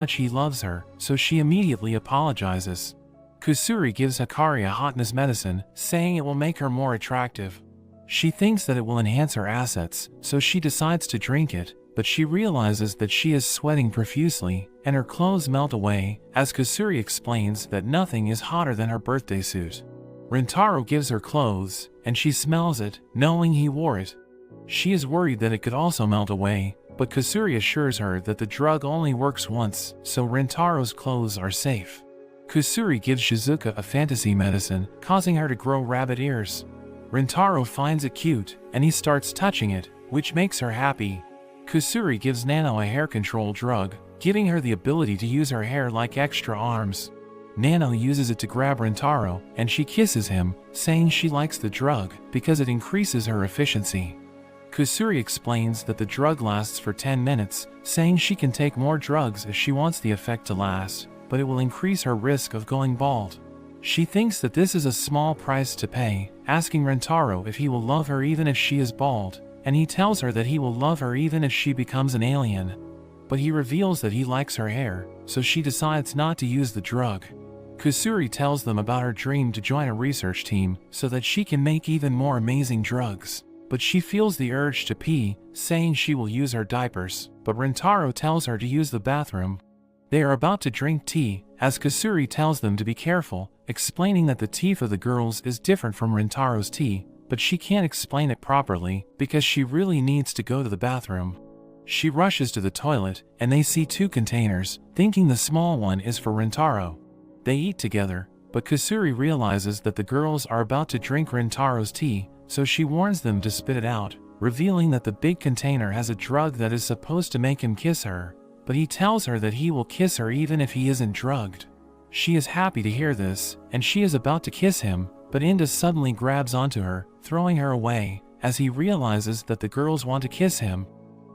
much he loves her, so she immediately apologizes. Kusuri gives Hikari a hotness medicine, saying it will make her more attractive. She thinks that it will enhance her assets, so she decides to drink it, but she realizes that she is sweating profusely, and her clothes melt away, as Kusuri explains that nothing is hotter than her birthday suit. Rintaro gives her clothes, and she smells it, knowing he wore it. She is worried that it could also melt away, but Kusuri assures her that the drug only works once, so Rintaro's clothes are safe. Kusuri gives Shizuka a fantasy medicine, causing her to grow rabbit ears. Rintaro finds it cute, and he starts touching it, which makes her happy. Kusuri gives Nano a hair control drug, giving her the ability to use her hair like extra arms. Nano uses it to grab Rintaro, and she kisses him, saying she likes the drug because it increases her efficiency. Kusuri explains that the drug lasts for 10 minutes, saying she can take more drugs if she wants the effect to last, but it will increase her risk of going bald. She thinks that this is a small price to pay, asking Rintaro if he will love her even if she is bald, and he tells her that he will love her even if she becomes an alien. But he reveals that he likes her hair, so she decides not to use the drug. Kusuri tells them about her dream to join a research team so that she can make even more amazing drugs. But she feels the urge to pee, saying she will use her diapers, but Rintaro tells her to use the bathroom. They are about to drink tea, as Kusuri tells them to be careful, explaining that the tea for the girls is different from Rintaro's tea, but she can't explain it properly because she really needs to go to the bathroom. She rushes to the toilet, and they see 2 containers, thinking the small one is for Rintaro. They eat together, but Kusuri realizes that the girls are about to drink Rintaro's tea, so she warns them to spit it out, revealing that the big container has a drug that is supposed to make him kiss her, but he tells her that he will kiss her even if he isn't drugged. She is happy to hear this, and she is about to kiss him, but Inda suddenly grabs onto her, throwing her away, as he realizes that the girls want to kiss him.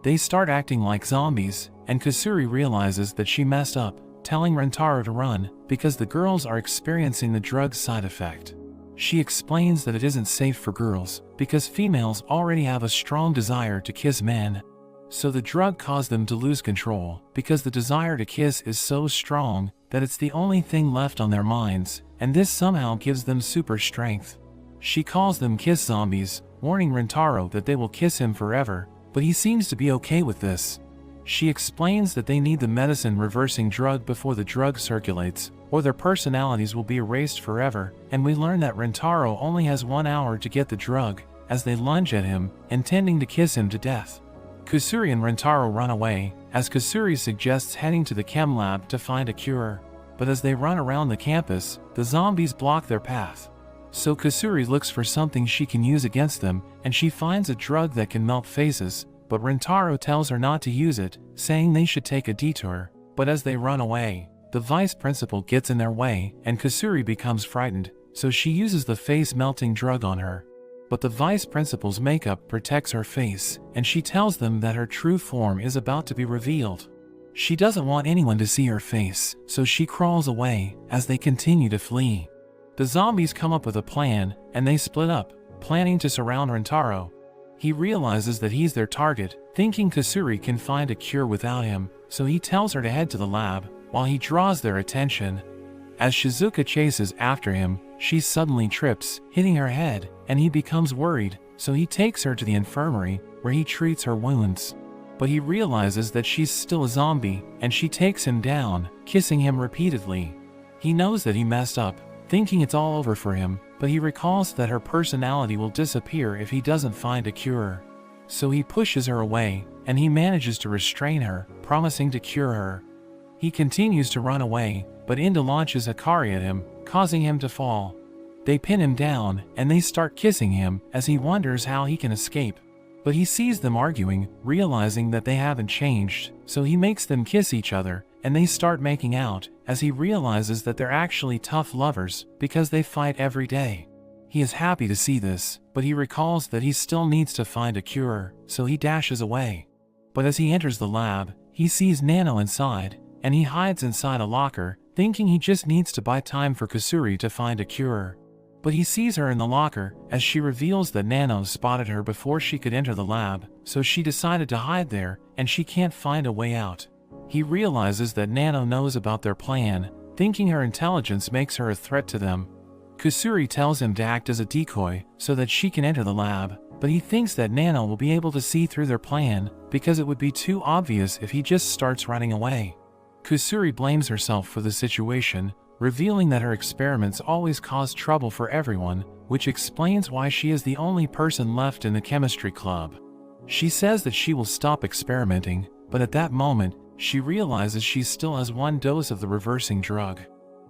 They start acting like zombies, and Kusuri realizes that she messed up, telling Rintaro to run, because the girls are experiencing the drug's side effect. She explains that it isn't safe for girls, because females already have a strong desire to kiss men. So the drug caused them to lose control, because the desire to kiss is so strong that it's the only thing left on their minds, and this somehow gives them super strength. She calls them kiss zombies, warning Rintaro that they will kiss him forever, but he seems to be okay with this. She explains that they need the medicine reversing drug before the drug circulates, or their personalities will be erased forever, and we learn that Rintaro only has 1 hour to get the drug, as they lunge at him, intending to kiss him to death. Kusuri and Rintaro run away, as Kusuri suggests heading to the chem lab to find a cure. But as they run around the campus, the zombies block their path. So Kusuri looks for something she can use against them, and she finds a drug that can melt faces, but Rintaro tells her not to use it, saying they should take a detour. But as they run away, the vice principal gets in their way, and Kusuri becomes frightened, so she uses the face-melting drug on her. But the vice principal's makeup protects her face, and she tells them that her true form is about to be revealed. She doesn't want anyone to see her face, so she crawls away, as they continue to flee. The zombies come up with a plan, and they split up, planning to surround Rintaro. He realizes that he's their target, thinking Kusuri can find a cure without him, so he tells her to head to the lab, while he draws their attention. As Shizuka chases after him, she suddenly trips, hitting her head, and he becomes worried, so he takes her to the infirmary, where he treats her wounds. But he realizes that she's still a zombie, and she takes him down, kissing him repeatedly. He knows that he messed up, thinking it's all over for him, but he recalls that her personality will disappear if he doesn't find a cure. So he pushes her away, and he manages to restrain her, promising to cure her. He continues to run away, but Inda launches Hikari at him, causing him to fall. They pin him down, and they start kissing him, as he wonders how he can escape. But he sees them arguing, realizing that they haven't changed, so he makes them kiss each other, and they start making out, as he realizes that they're actually tough lovers, because they fight every day. He is happy to see this, but he recalls that he still needs to find a cure, so he dashes away. But as he enters the lab, he sees Nano inside, and he hides inside a locker, thinking he just needs to buy time for Kusuri to find a cure. But he sees her in the locker, as she reveals that Nano spotted her before she could enter the lab, so she decided to hide there, and she can't find a way out. He realizes that Nano knows about their plan, thinking her intelligence makes her a threat to them. Kusuri tells him to act as a decoy so that she can enter the lab, but he thinks that Nano will be able to see through their plan because it would be too obvious if he just starts running away. Kusuri blames herself for the situation, revealing that her experiments always cause trouble for everyone, which explains why she is the only person left in the chemistry club. She says that she will stop experimenting, but at that moment, she realizes she still has one dose of the reversing drug.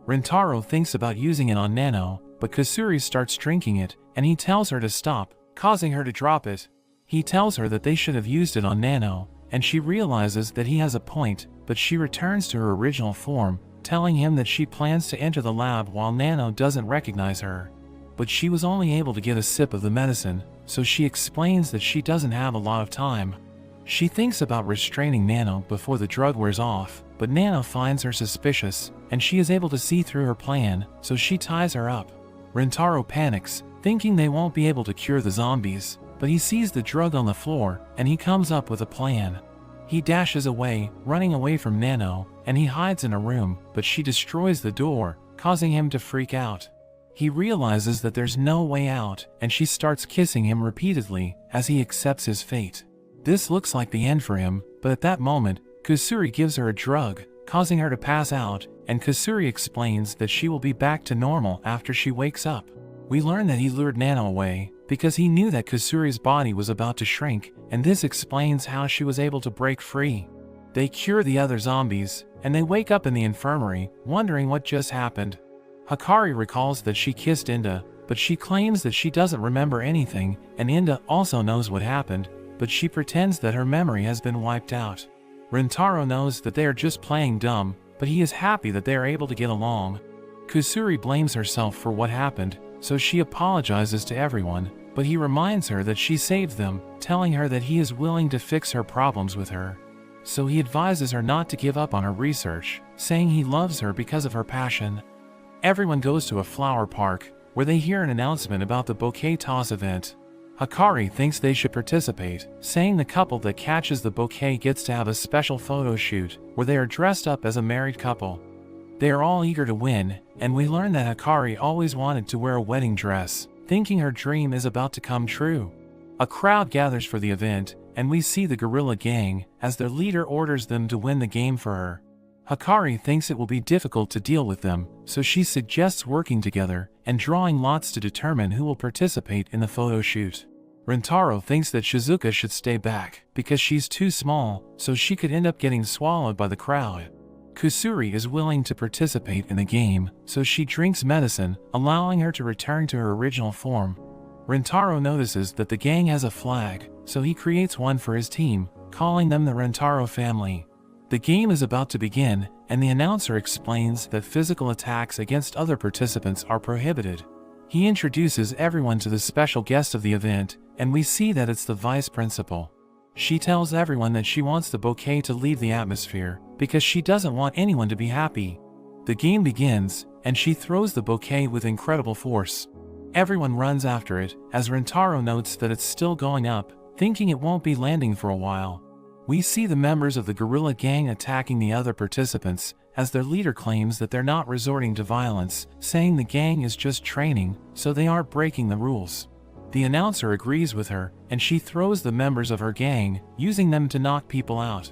Rintaro thinks about using it on Nano, but Kusuri starts drinking it, and he tells her to stop, causing her to drop it. He tells her that they should have used it on Nano, and she realizes that he has a point, but she returns to her original form, telling him that she plans to enter the lab while Nano doesn't recognize her. But she was only able to get a sip of the medicine, so she explains that she doesn't have a lot of time. She thinks about restraining Nano before the drug wears off, but Nano finds her suspicious, and she is able to see through her plan, so she ties her up. Rintaro panics, thinking they won't be able to cure the zombies, but he sees the drug on the floor, and he comes up with a plan. He dashes away, running away from Nano, and he hides in a room, but she destroys the door, causing him to freak out. He realizes that there's no way out, and she starts kissing him repeatedly as he accepts his fate. This looks like the end for him, but at that moment, Kusuri gives her a drug, causing her to pass out, and Kusuri explains that she will be back to normal after she wakes up. We learn that he lured Nano away because he knew that Kusuri's body was about to shrink, and this explains how she was able to break free. They cure the other zombies, and they wake up in the infirmary, wondering what just happened. Hikari recalls that she kissed Inda, but she claims that she doesn't remember anything, and Inda also knows what happened, but she pretends that her memory has been wiped out. Rintaro knows that they are just playing dumb, but he is happy that they are able to get along. Kusuri blames herself for what happened, so she apologizes to everyone, but he reminds her that she saved them, telling her that he is willing to fix her problems with her. So he advises her not to give up on her research, saying he loves her because of her passion. Everyone goes to a flower park, where they hear an announcement about the bouquet toss event. Hikari thinks they should participate, saying the couple that catches the bouquet gets to have a special photo shoot, where they are dressed up as a married couple. They are all eager to win, and we learn that Hikari always wanted to wear a wedding dress, thinking her dream is about to come true. A crowd gathers for the event, and we see the gorilla gang, as their leader orders them to win the game for her. Hikari thinks it will be difficult to deal with them, so she suggests working together and drawing lots to determine who will participate in the photo shoot. Rintaro thinks that Shizuka should stay back because she's too small, so she could end up getting swallowed by the crowd. Kusuri is willing to participate in the game, so she drinks medicine, allowing her to return to her original form. Rintaro notices that the gang has a flag, so he creates one for his team, calling them the Rintaro family. The game is about to begin, and the announcer explains that physical attacks against other participants are prohibited. He introduces everyone to the special guest of the event, and we see that it's the vice principal. She tells everyone that she wants the bouquet to leave the atmosphere, because she doesn't want anyone to be happy. The game begins, and she throws the bouquet with incredible force. Everyone runs after it, as Rintaro notes that it's still going up, thinking it won't be landing for a while. We see the members of the gorilla gang attacking the other participants, as their leader claims that they're not resorting to violence, saying the gang is just training, so they aren't breaking the rules. The announcer agrees with her, and she throws the members of her gang, using them to knock people out.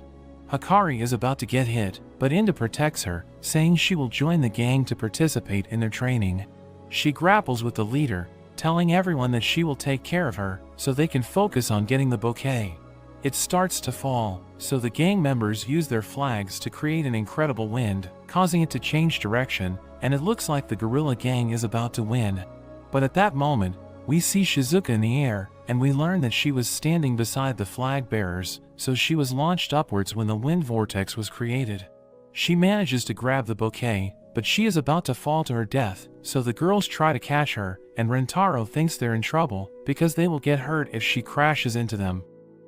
Hikari is about to get hit, but Inda protects her, saying she will join the gang to participate in their training. She grapples with the leader, telling everyone that she will take care of her, so they can focus on getting the bouquet. It starts to fall, so the gang members use their flags to create an incredible wind, causing it to change direction, and it looks like the gorilla gang is about to win. But at that moment, we see Shizuka in the air, and we learn that she was standing beside the flag bearers, so she was launched upwards when the wind vortex was created. She manages to grab the bouquet, but she is about to fall to her death, so the girls try to catch her, and Rintaro thinks they're in trouble, because they will get hurt if she crashes into them.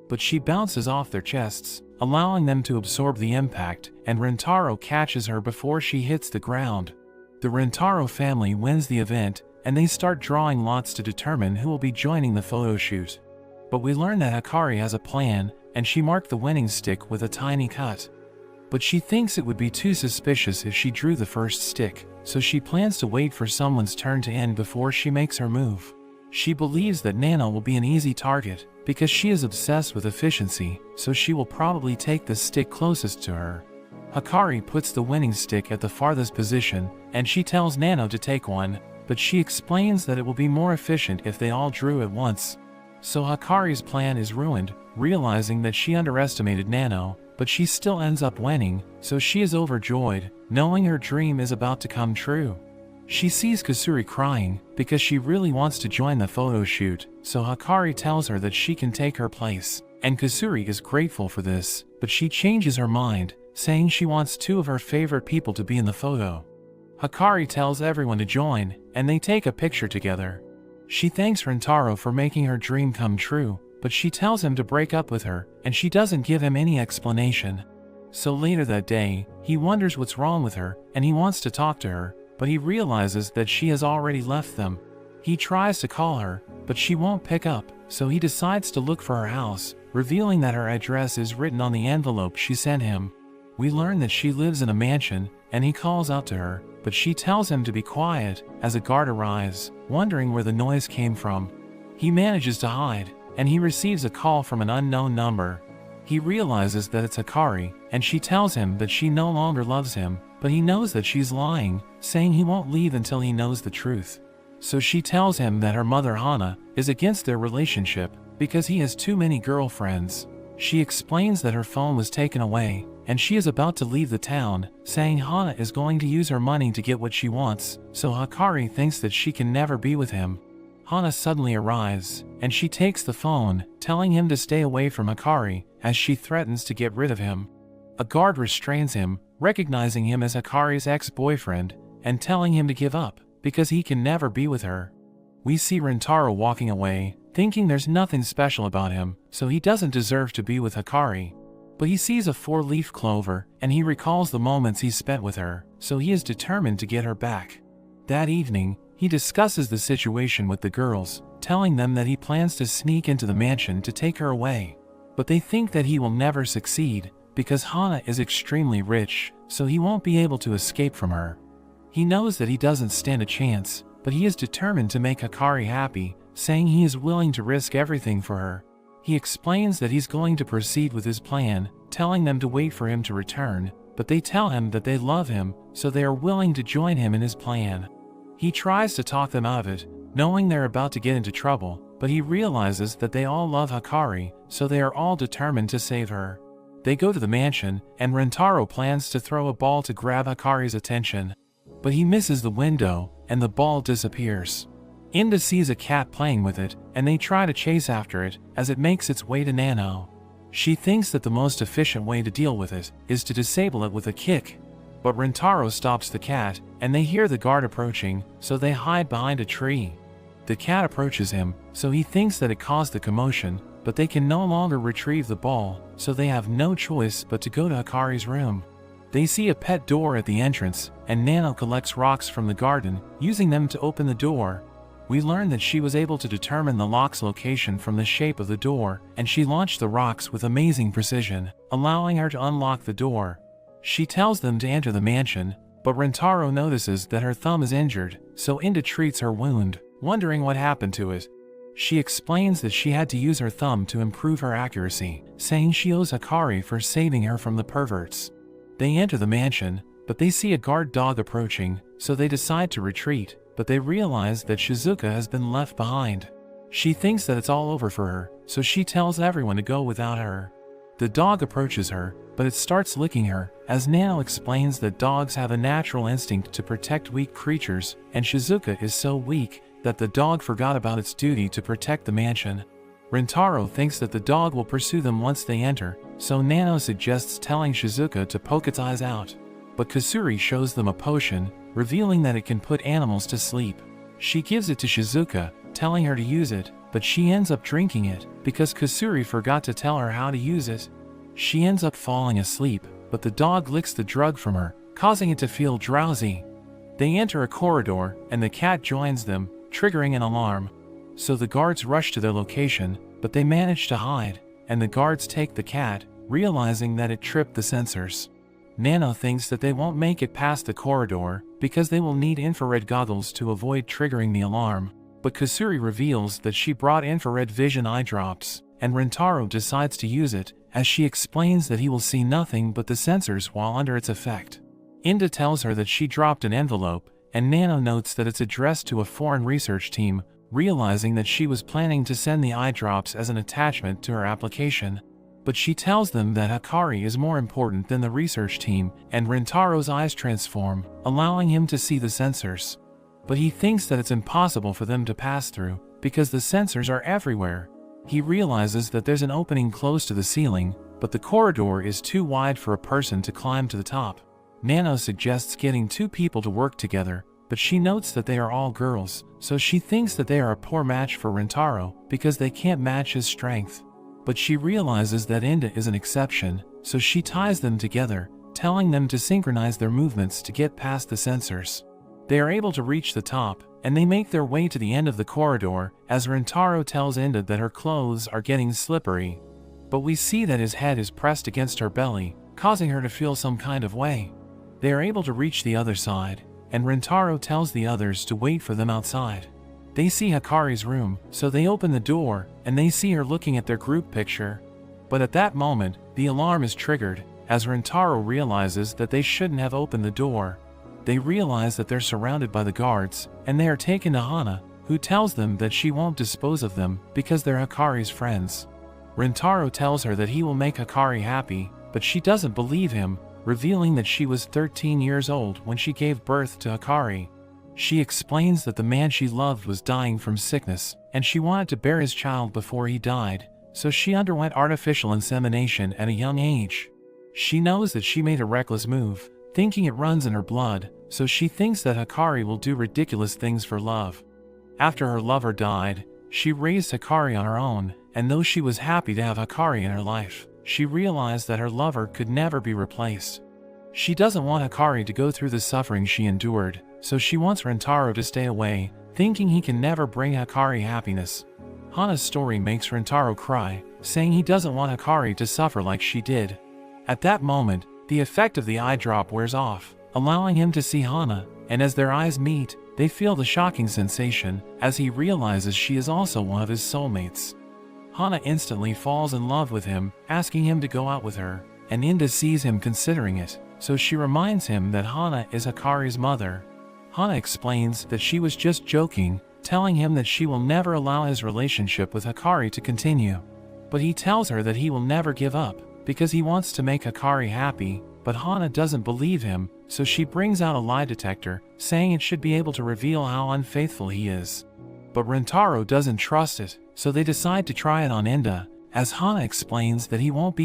But she bounces off their chests, allowing them to absorb the impact, and Rintaro catches her before she hits the ground. The Rintaro family wins the event, and they start drawing lots to determine who will be joining the photo shoot. But we learn that Hikari has a plan, and she marked the winning stick with a tiny cut. But she thinks it would be too suspicious if she drew the first stick, so she plans to wait for someone's turn to end before she makes her move. She believes that Nana will be an easy target, because she is obsessed with efficiency, so she will probably take the stick closest to her. Hikari puts the winning stick at the farthest position, and she tells Nano to take one, but she explains that it will be more efficient if they all drew at once. So Hikari's plan is ruined, realizing that she underestimated Nano, but she still ends up winning, so she is overjoyed, knowing her dream is about to come true. She sees Kusuri crying, because she really wants to join the photo shoot, so Hikari tells her that she can take her place, and Kusuri is grateful for this, but she changes her mind, saying she wants two of her favorite people to be in the photo. Hikari tells everyone to join, and they take a picture together. She thanks Rintaro for making her dream come true, but she tells him to break up with her, and she doesn't give him any explanation. So later that day, he wonders what's wrong with her, and he wants to talk to her, but he realizes that she has already left them. He tries to call her, but she won't pick up, so he decides to look for her house, revealing that her address is written on the envelope she sent him. We learn that she lives in a mansion, and he calls out to her, but she tells him to be quiet, as a guard arrives, wondering where the noise came from. He manages to hide, and he receives a call from an unknown number. He realizes that it's Hikari, and she tells him that she no longer loves him, but he knows that she's lying, saying he won't leave until he knows the truth. So she tells him that her mother Hana is against their relationship, because he has too many girlfriends. She explains that her phone was taken away, and she is about to leave the town, saying Hana is going to use her money to get what she wants, so Hikari thinks that she can never be with him. Hana suddenly arrives, and she takes the phone, telling him to stay away from Hikari, as she threatens to get rid of him. A guard restrains him, recognizing him as Hikari's ex-boyfriend, and telling him to give up, because he can never be with her. We see Rintaro walking away, thinking there's nothing special about him, so he doesn't deserve to be with Hikari. But he sees a 4-leaf clover, and he recalls the moments he spent with her, so he is determined to get her back. That evening, he discusses the situation with the girls, telling them that he plans to sneak into the mansion to take her away. But they think that he will never succeed, because Hana is extremely rich, so he won't be able to escape from her. He knows that he doesn't stand a chance, but he is determined to make Hikari happy, saying he is willing to risk everything for her. He explains that he's going to proceed with his plan, telling them to wait for him to return, but they tell him that they love him, so they are willing to join him in his plan. He tries to talk them out of it, knowing they're about to get into trouble, but he realizes that they all love Hikari, so they are all determined to save her. They go to the mansion, and Rintaro plans to throw a ball to grab Hikari's attention. But he misses the window, and the ball disappears. Inda sees a cat playing with it, and they try to chase after it, as it makes its way to Nano. She thinks that the most efficient way to deal with it is to disable it with a kick. But Rintaro stops the cat, and they hear the guard approaching, so they hide behind a tree. The cat approaches him, so he thinks that it caused the commotion, but they can no longer retrieve the ball, so they have no choice but to go to Hikari's room. They see a pet door at the entrance, and Nano collects rocks from the garden, using them to open the door. We learn that she was able to determine the lock's location from the shape of the door, and she launched the rocks with amazing precision, allowing her to unlock the door. She tells them to enter the mansion, but Rintaro notices that her thumb is injured, so Inda treats her wound, wondering what happened to it. She explains that she had to use her thumb to improve her accuracy, saying she owes Hikari for saving her from the perverts. They enter the mansion, but they see a guard dog approaching, so they decide to retreat, but they realize that Shizuka has been left behind. She thinks that it's all over for her, so she tells everyone to go without her. The dog approaches her, but it starts licking her, as Nano explains that dogs have a natural instinct to protect weak creatures, and Shizuka is so weak that the dog forgot about its duty to protect the mansion. Rintaro thinks that the dog will pursue them once they enter, so Nano suggests telling Shizuka to poke its eyes out. But Kusuri shows them a potion, revealing that it can put animals to sleep. She gives it to Shizuka, telling her to use it, but she ends up drinking it, because Kusuri forgot to tell her how to use it. She ends up falling asleep, but the dog licks the drug from her, causing it to feel drowsy. They enter a corridor, and the cat joins them, triggering an alarm. So the guards rush to their location, but they manage to hide, and the guards take the cat, realizing that it tripped the sensors. Nano thinks that they won't make it past the corridor because they will need infrared goggles to avoid triggering the alarm, but Kusuri reveals that she brought infrared vision eye drops, and Rintaro decides to use it, as she explains that he will see nothing but the sensors while under its effect. Inda tells her that she dropped an envelope, and Nano notes that it's addressed to a foreign research team, realizing that she was planning to send the eye drops as an attachment to her application. But she tells them that Hikari is more important than the research team, and Rintaro's eyes transform, allowing him to see the sensors. But he thinks that it's impossible for them to pass through, because the sensors are everywhere. He realizes that there's an opening close to the ceiling, but the corridor is too wide for a person to climb to the top. Nano suggests getting 2 people to work together, but she notes that they are all girls, so she thinks that they are a poor match for Rintaro because they can't match his strength. But she realizes that Inda is an exception, so she ties them together, telling them to synchronize their movements to get past the sensors. They are able to reach the top, and they make their way to the end of the corridor, as Rintaro tells Inda that her clothes are getting slippery. But we see that his head is pressed against her belly, causing her to feel some kind of way. They are able to reach the other side, and Rintaro tells the others to wait for them outside. They see Hikari's room, so they open the door, and they see her looking at their group picture. But at that moment, the alarm is triggered, as Rintaro realizes that they shouldn't have opened the door. They realize that they're surrounded by the guards, and they are taken to Hana, who tells them that she won't dispose of them because they're Hikari's friends. Rintaro tells her that he will make Hikari happy, but she doesn't believe him, revealing that she was 13 years old when she gave birth to Hikari. She explains that the man she loved was dying from sickness, and she wanted to bear his child before he died, so she underwent artificial insemination at a young age. She knows that she made a reckless move, thinking it runs in her blood, so she thinks that Hikari will do ridiculous things for love. After her lover died, she raised Hikari on her own, and though she was happy to have Hikari in her life, she realized that her lover could never be replaced. She doesn't want Hikari to go through the suffering she endured, so she wants Rintaro to stay away, thinking he can never bring Hikari happiness. Hana's story makes Rintaro cry, saying he doesn't want Hikari to suffer like she did. At that moment, the effect of the eye drop wears off, allowing him to see Hana, and as their eyes meet, they feel the shocking sensation, as he realizes she is also one of his soulmates. Hana instantly falls in love with him, asking him to go out with her, and Inda sees him considering it, so she reminds him that Hana is Hikari's mother. Hana explains that she was just joking, telling him that she will never allow his relationship with Hikari to continue. But he tells her that he will never give up, because he wants to make Hikari happy, but Hana doesn't believe him, so she brings out a lie detector, saying it should be able to reveal how unfaithful he is. But Rintaro doesn't trust it, so they decide to try it on Inda, as Hana explains that he won't be